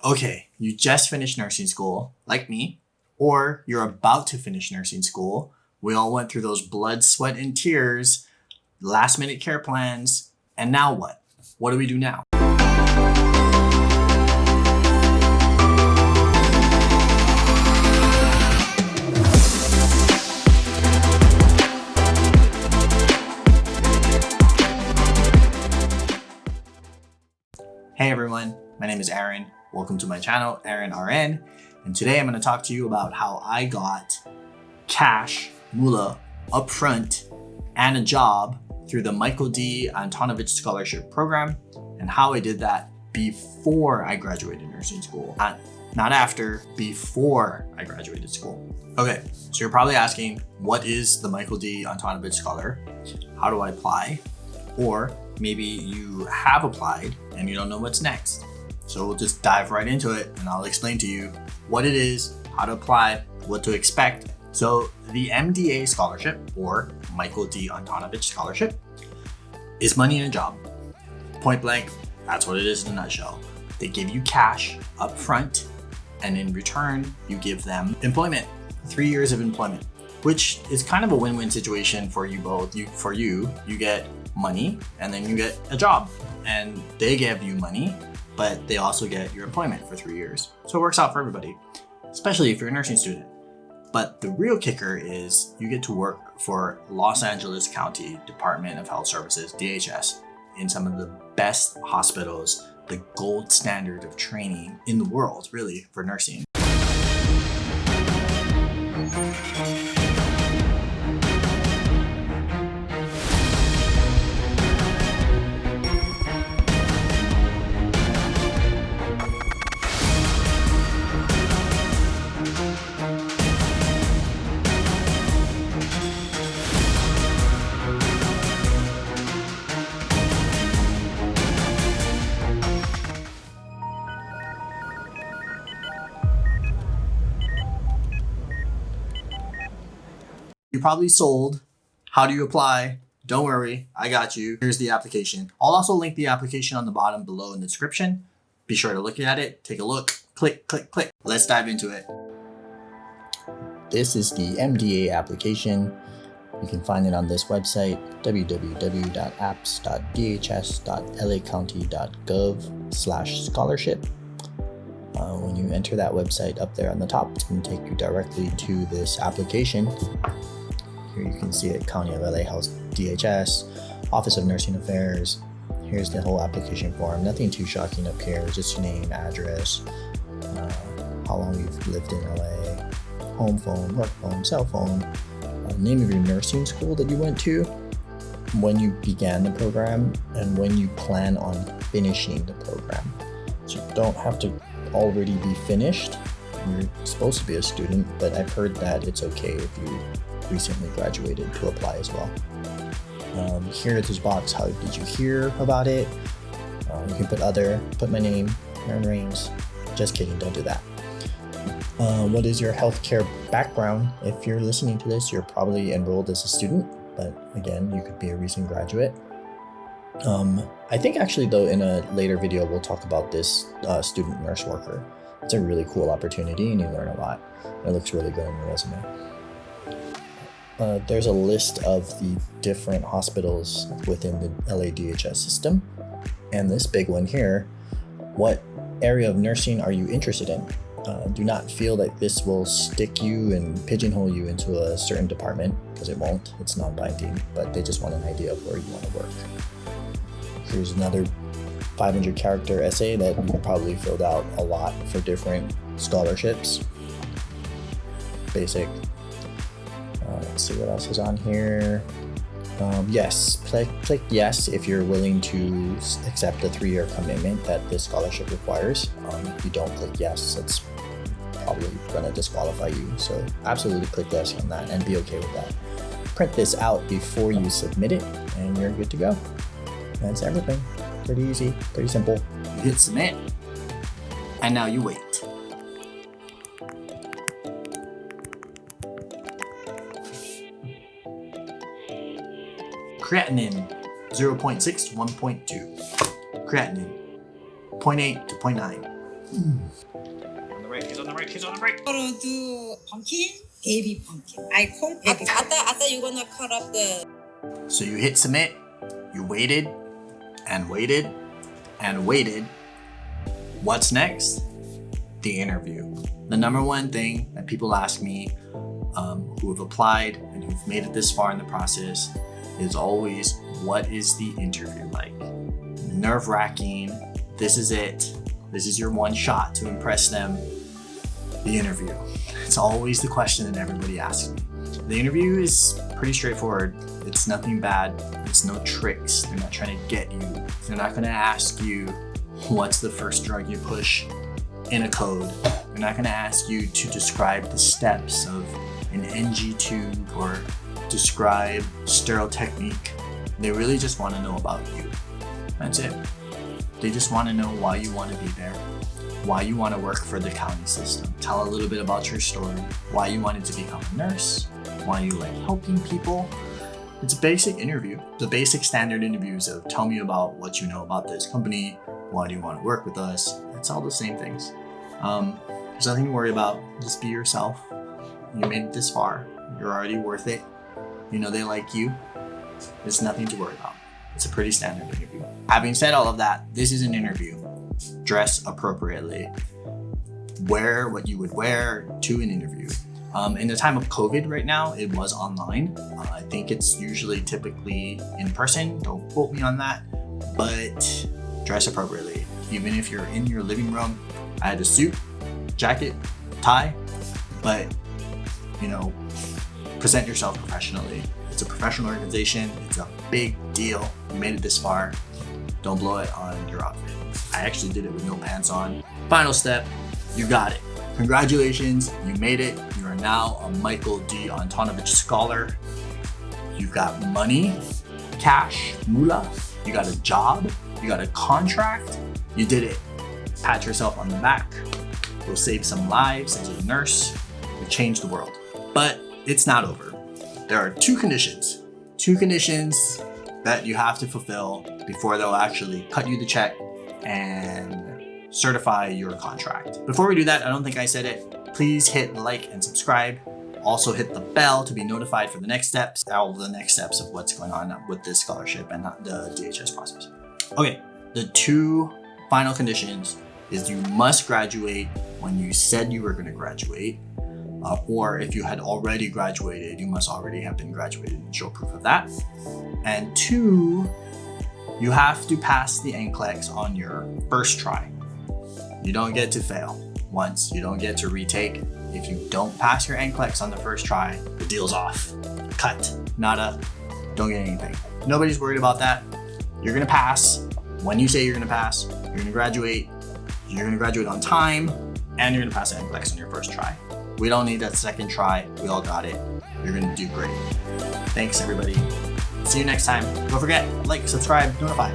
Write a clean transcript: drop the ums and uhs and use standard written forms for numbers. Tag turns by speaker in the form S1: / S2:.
S1: Okay, you just finished nursing school, like me, or you're about to finish nursing school. We all went through those blood, sweat, and tears, last minute care plans, and now what? What do we do now? Hey everyone, my name is Aaron. Welcome to my channel, Aaron RN. And today I'm going to talk to you about how I got cash, moolah, upfront, and a job through the Michael D. Antonovich Scholarship program, and how I did that before I graduated nursing school. Not after, before I graduated school. Okay, so you're probably asking, what is the Michael D. Antonovich Scholar? How do I apply? Or maybe you have applied and you don't know what's next. So we'll just dive right into it and I'll explain to you what it is, how to apply, what to expect. So the MDA Scholarship, or Michael D. Antonovich Scholarship, is money and a job. Point blank, that's what it is in a nutshell. They give you cash up front, and in return, you give them employment, 3 years of employment, which is kind of a win-win situation for you both. You get money and then you get a job, and they give you money, but they also get your employment for 3 years. So it works out for everybody, especially if you're a nursing student. But the real kicker is you get to work for Los Angeles County Department of Health Services, DHS, in some of the best hospitals, the gold standard of training in the world, really, for nursing. You're probably sold. How do you apply? Don't worry, I got you. Here's the application. I'll also link the application on the bottom below in the description. Be sure to look at it, take a look, click, click, click. Let's dive into it. This is the MDA application. You can find it on this website, www.apps.dhs.lacounty.gov/scholarship. When you enter that website up there on the top, it's going to take you directly to this application. Here you can see it, County of LA Health DHS, Office of Nursing Affairs. Here's the whole application form. Nothing too shocking up here, just your name, address, how long you've lived in LA, home phone, work phone, cell phone, name of your nursing school that you went to, when you began the program, and when you plan on finishing the program. So you don't have to already be finished. You're supposed to be a student, but I've heard that it's okay if you recently graduated to apply as well. Here at this box, how did you hear about it? You can put other, put my name, Aaron Rains. Just kidding, don't do that. What is your healthcare background? If you're listening to this, you're probably enrolled as a student, but again, you could be a recent graduate. I think actually though, in a later video, we'll talk about this student nurse worker. It's a really cool opportunity and you learn a lot. It looks really good on your resume. There's a list of the different hospitals within the LA DHS system. And this big one here, what area of nursing are you interested in? Do not feel like this will stick you and pigeonhole you into a certain department, because it won't. It's non-binding, but they just want an idea of where you want to work. Here's another 500 character essay that you probably filled out a lot for different scholarships. Basic. Let's see what else is on here. Yes, click yes if you're willing to accept the 3-year commitment that this scholarship requires. If you don't click yes, it's probably going to disqualify you. So absolutely click yes on that and be okay with that. Print this out before you submit it and you're good to go. That's everything. Pretty easy, pretty simple. You hit submit, and now you wait. Creatinine, 0.6 to 1.2. Creatinine, 0.8 to 0.9. On the right, he's on the right, he's on the right.
S2: Gonna do pumpkin, baby pumpkin. I call baby. I thought you gonna cut up the.
S1: So you hit submit, you waited and waited and waited. What's next? The interview. The number one thing that people ask me who have applied and who've made it this far in the process is always, what is the interview like? Nerve-wracking. This is it. This is your one shot to impress them. The interview. It's always the question that everybody asks me. The interview is pretty straightforward. It's nothing bad. It's no tricks. They're not trying to get you. They're not gonna ask you what's the first drug you push in a code. They're not gonna ask you to describe the steps of an NG tube or describe sterile technique. They really just wanna know about you. That's it. They just wanna know why you wanna be there, why you wanna work for the county system. Tell a little bit about your story, why you wanted to become a nurse, why you like helping people. It's a basic interview. The basic standard interviews of tell me about what you know about this company, why do you want to work with us? It's all the same things. There's nothing to worry about. Just be yourself. You made it this far. You're already worth it. You know they like you. There's nothing to worry about. It's a pretty standard interview. Having said all of that, this is an interview. Dress appropriately. Wear what you would wear to an interview. In the time of COVID right now, it was online. I think it's usually typically in person. Don't quote me on that, but dress appropriately. Even if you're in your living room, I had a suit, jacket, tie, but present yourself professionally. It's a professional organization. It's a big deal. You made it this far. Don't blow it on your outfit. I actually did it with no pants on. Final step, you got it. Congratulations, you made it. You are now a Michael D. Antonovich Scholar. You've got money, cash, moolah. You got a job. You got a contract. You did it. Pat yourself on the back. You'll save some lives as a nurse. You'll change the world. But it's not over. There are two conditions that you have to fulfill before they'll actually cut you the check and certify your contract. Before we do that, I don't think I said it. Please hit like and subscribe. Also hit the bell to be notified for the next steps, all the next steps of what's going on with this scholarship and the DHS process. Okay, the two final conditions is you must graduate when you said you were going to graduate, or if you had already graduated, you must already have been graduated and show proof of that. And two, you have to pass the NCLEX on your first try. You don't get to fail once. You don't get to retake. If you don't pass your NCLEX on the first try, the deal's off. Cut. Nada. Don't get anything. Nobody's worried about that. You're gonna pass when you say you're gonna pass. You're gonna graduate. You're gonna graduate on time, and you're gonna pass the NCLEX on your first try. We don't need that second try. We all got it. You're gonna do great. Thanks, everybody. See you next time. Don't forget, like, subscribe, notify.